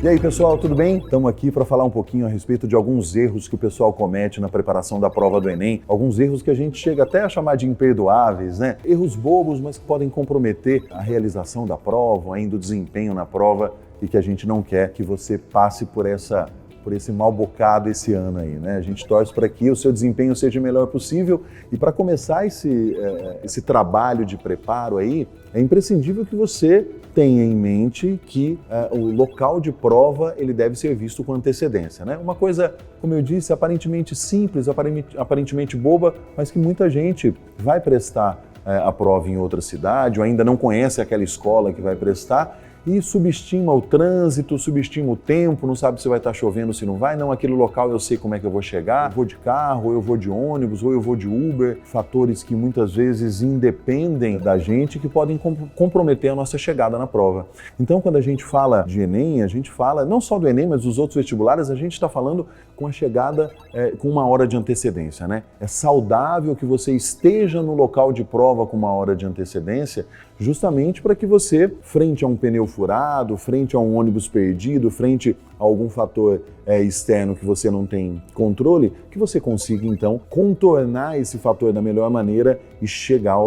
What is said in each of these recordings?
E aí, pessoal, tudo bem? Estamos aqui para falar um pouquinho a respeito de alguns erros que o pessoal comete na preparação da prova do Enem. Alguns erros que a gente chega até a chamar de imperdoáveis, né? Erros bobos, mas que podem comprometer a realização da prova, ainda o desempenho na prova, e que a gente não quer que você passe por esse mal bocado esse ano aí, né? A gente torce para que o seu desempenho seja o melhor possível, e para começar esse trabalho de preparo aí, é imprescindível que você tenha em mente que o local de prova ele deve ser visto com antecedência, né? Uma coisa, como eu disse, aparentemente simples, aparentemente boba, mas que muita gente vai prestar a prova em outra cidade ou ainda não conhece aquela escola que vai prestar e subestima o trânsito, subestima o tempo, não sabe se vai estar chovendo, se não vai. Não, aquele local eu sei como é que eu vou chegar, eu vou de carro, ou eu vou de ônibus, ou eu vou de Uber. Fatores que muitas vezes independem da gente, que podem comprometer a nossa chegada na prova. Então, quando a gente fala de Enem, a gente fala, não só do Enem, mas dos outros vestibulares, a gente está falando com a chegada com uma hora de antecedência, né? É saudável que você esteja no local de prova com uma hora de antecedência, justamente para que você, frente a um pneu furado, frente a um ônibus perdido, frente a algum fator externo que você não tem controle, que você consiga, então, contornar esse fator da melhor maneira e chegar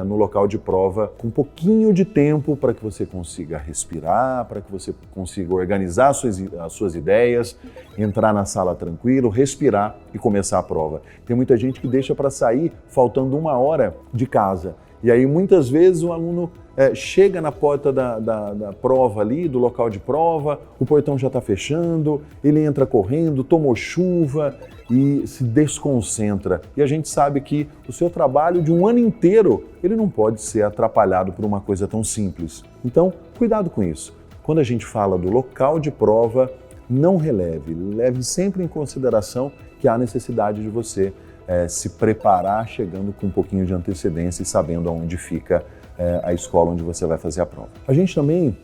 no local de prova com um pouquinho de tempo para que você consiga respirar, para que você consiga organizar as suas ideias, entrar na sala tranquilo, respirar e começar a prova. Tem muita gente que deixa para sair faltando uma hora de casa. E aí, muitas vezes, o aluno chega na porta da prova ali, do local de prova, o portão já está fechando, ele entra correndo, tomou chuva e se desconcentra. E a gente sabe que o seu trabalho de um ano inteiro, ele não pode ser atrapalhado por uma coisa tão simples. Então, cuidado com isso. Quando a gente fala do local de prova, não releve, leve sempre em consideração que há necessidade de você se preparar chegando com um pouquinho de antecedência e sabendo aonde fica a escola onde você vai fazer a prova. A gente também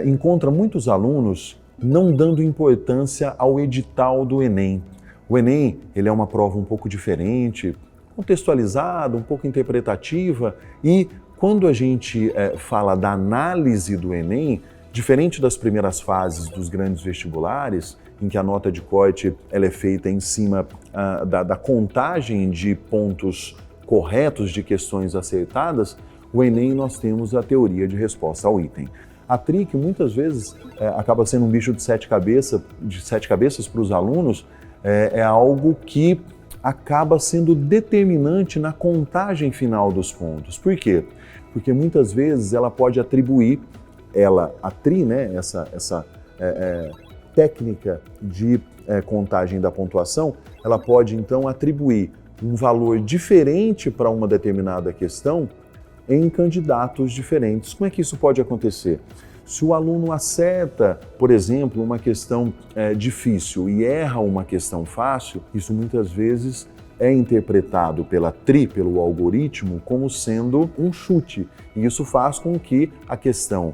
encontra muitos alunos não dando importância ao edital do Enem. O Enem, ele é uma prova um pouco diferente, contextualizada, um pouco interpretativa, e quando a gente fala da análise do Enem, diferente das primeiras fases dos grandes vestibulares, em que a nota de corte ela é feita em cima da contagem de pontos corretos de questões acertadas, o Enem nós temos a teoria de resposta ao item. A TRI, que muitas vezes acaba sendo um bicho de sete cabeças para os alunos, é algo que acaba sendo determinante na contagem final dos pontos. Por quê? Porque muitas vezes ela pode atribuir, a TRI, né, essa técnica de contagem da pontuação, ela pode então atribuir um valor diferente para uma determinada questão em candidatos diferentes. Como é que isso pode acontecer? Se o aluno acerta, por exemplo, uma questão difícil e erra uma questão fácil, isso muitas vezes é interpretado pela TRI, pelo algoritmo, como sendo um chute. E isso faz com que a questão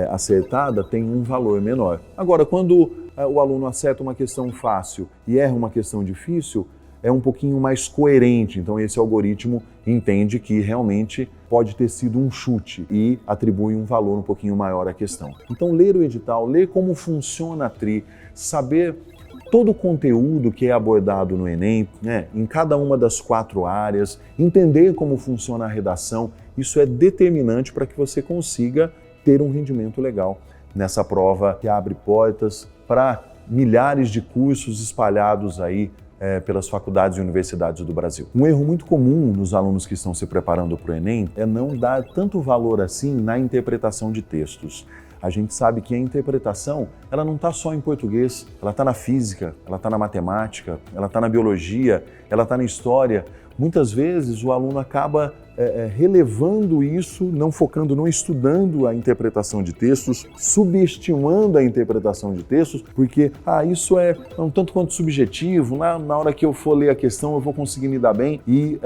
acertada tenha um valor menor. Agora, quando o aluno acerta uma questão fácil e erra uma questão difícil, é um pouquinho mais coerente. Então, esse algoritmo entende que realmente pode ter sido um chute e atribui um valor um pouquinho maior à questão. Então, ler o edital, ler como funciona a TRI, saber todo o conteúdo que é abordado no Enem, né, em cada uma das 4 áreas, entender como funciona a redação, isso é determinante para que você consiga ter um rendimento legal nessa prova que abre portas para milhares de cursos espalhados aí pelas faculdades e universidades do Brasil. Um erro muito comum nos alunos que estão se preparando para o Enem é não dar tanto valor assim na interpretação de textos. A gente sabe que a interpretação, ela não está só em português, ela está na física, ela está na matemática, ela está na biologia, ela está na história. Muitas vezes o aluno acaba relevando isso, não focando, não estudando a interpretação de textos, subestimando a interpretação de textos, porque isso é um tanto quanto subjetivo, na hora que eu for ler a questão eu vou conseguir me dar bem, e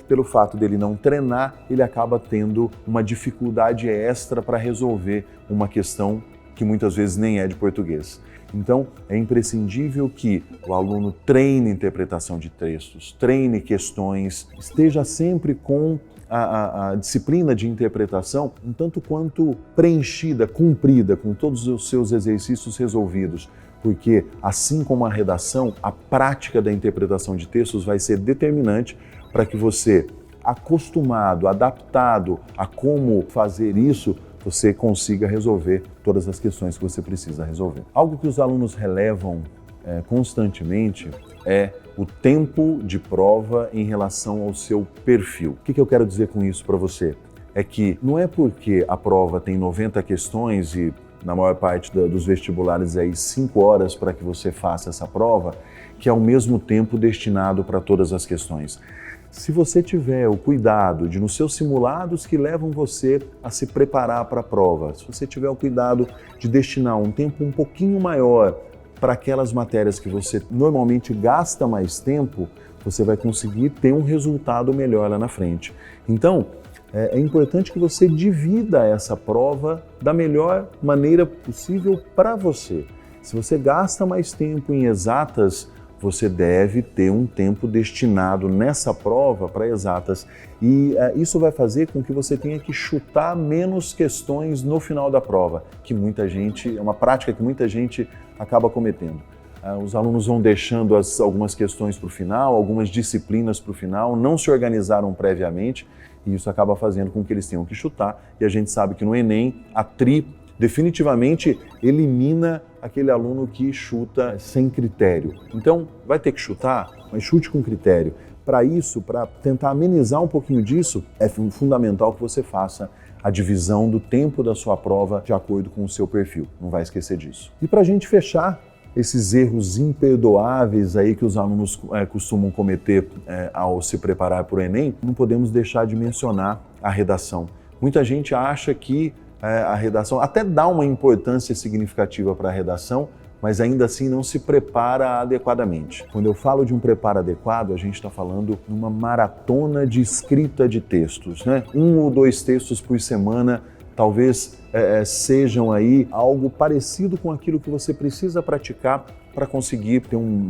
pelo fato dele não treinar, ele acaba tendo uma dificuldade extra para resolver uma questão que muitas vezes nem é de português. Então, é imprescindível que o aluno treine interpretação de textos, treine questões, esteja sempre com a disciplina de interpretação um tanto quanto preenchida, cumprida, com todos os seus exercícios resolvidos, porque, assim como a redação, a prática da interpretação de textos vai ser determinante para que você, acostumado, adaptado a como fazer isso, você consiga resolver todas as questões que você precisa resolver. Algo que os alunos relevam constantemente é o tempo de prova em relação ao seu perfil. O que eu quero dizer com isso para você? É que não é porque a prova tem 90 questões e na maior parte dos vestibulares aí 5 horas para que você faça essa prova, que é o mesmo tempo destinado para todas as questões. Se você tiver o cuidado de, nos seus simulados que levam você a se preparar para a prova, se você tiver o cuidado de destinar um tempo um pouquinho maior para aquelas matérias que você normalmente gasta mais tempo, você vai conseguir ter um resultado melhor lá na frente. Então, é importante que você divida essa prova da melhor maneira possível para você. Se você gasta mais tempo em exatas, você deve ter um tempo destinado nessa prova para exatas. E isso vai fazer com que você tenha que chutar menos questões no final da prova, que é uma prática que muita gente acaba cometendo. Os alunos vão deixando algumas questões para o final, algumas disciplinas para o final, não se organizaram previamente, e isso acaba fazendo com que eles tenham que chutar. E a gente sabe que no Enem, a TRI definitivamente elimina aquele aluno que chuta sem critério. Então, vai ter que chutar, mas chute com critério. Para isso, para tentar amenizar um pouquinho disso, é fundamental que você faça a divisão do tempo da sua prova de acordo com o seu perfil. Não vai esquecer disso. E para a gente fechar esses erros imperdoáveis aí que os alunos costumam cometer ao se preparar para o Enem, não podemos deixar de mencionar a redação. Muita gente acha que a redação até dá uma importância significativa para a redação, mas ainda assim não se prepara adequadamente. Quando eu falo de um preparo adequado, a gente está falando de uma maratona de escrita de textos, né? 1 ou 2 textos por semana, talvez sejam aí algo parecido com aquilo que você precisa praticar para conseguir ter um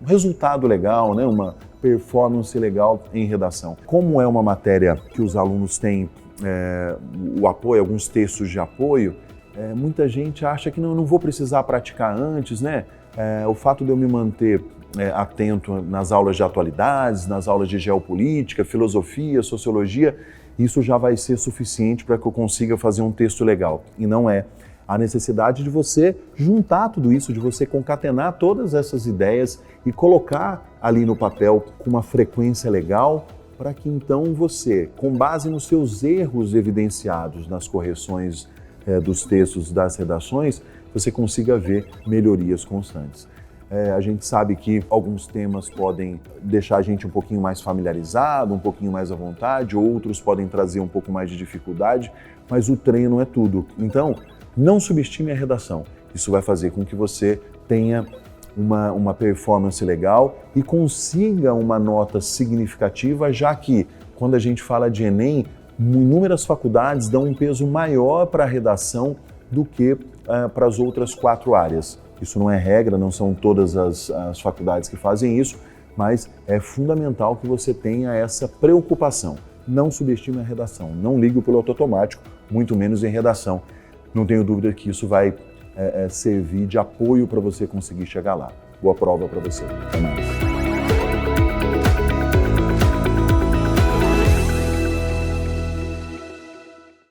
resultado legal, né? Uma performance legal em redação. Como é uma matéria que os alunos têm o apoio, alguns textos de apoio, muita gente acha que não vou precisar praticar antes, né? O fato de eu me manter atento nas aulas de atualidades, nas aulas de geopolítica, filosofia, sociologia, isso já vai ser suficiente para que eu consiga fazer um texto legal. E não é. Há necessidade de você juntar tudo isso, de você concatenar todas essas ideias e colocar ali no papel com uma frequência legal, para que então você, com base nos seus erros evidenciados nas correções dos textos das redações, você consiga ver melhorias constantes. A gente sabe que alguns temas podem deixar a gente um pouquinho mais familiarizado, um pouquinho mais à vontade, outros podem trazer um pouco mais de dificuldade, mas o treino é tudo. Então, não subestime a redação. Isso vai fazer com que você tenha uma performance legal e consiga uma nota significativa, já que quando a gente fala de Enem, inúmeras faculdades dão um peso maior para a redação do que para as outras 4 áreas. Isso não é regra, não são todas as faculdades que fazem isso, mas é fundamental que você tenha essa preocupação. Não subestime a redação, não ligue o piloto automático, muito menos em redação. Não tenho dúvida que isso vai servir de apoio para você conseguir chegar lá. Boa prova para você. Até mais.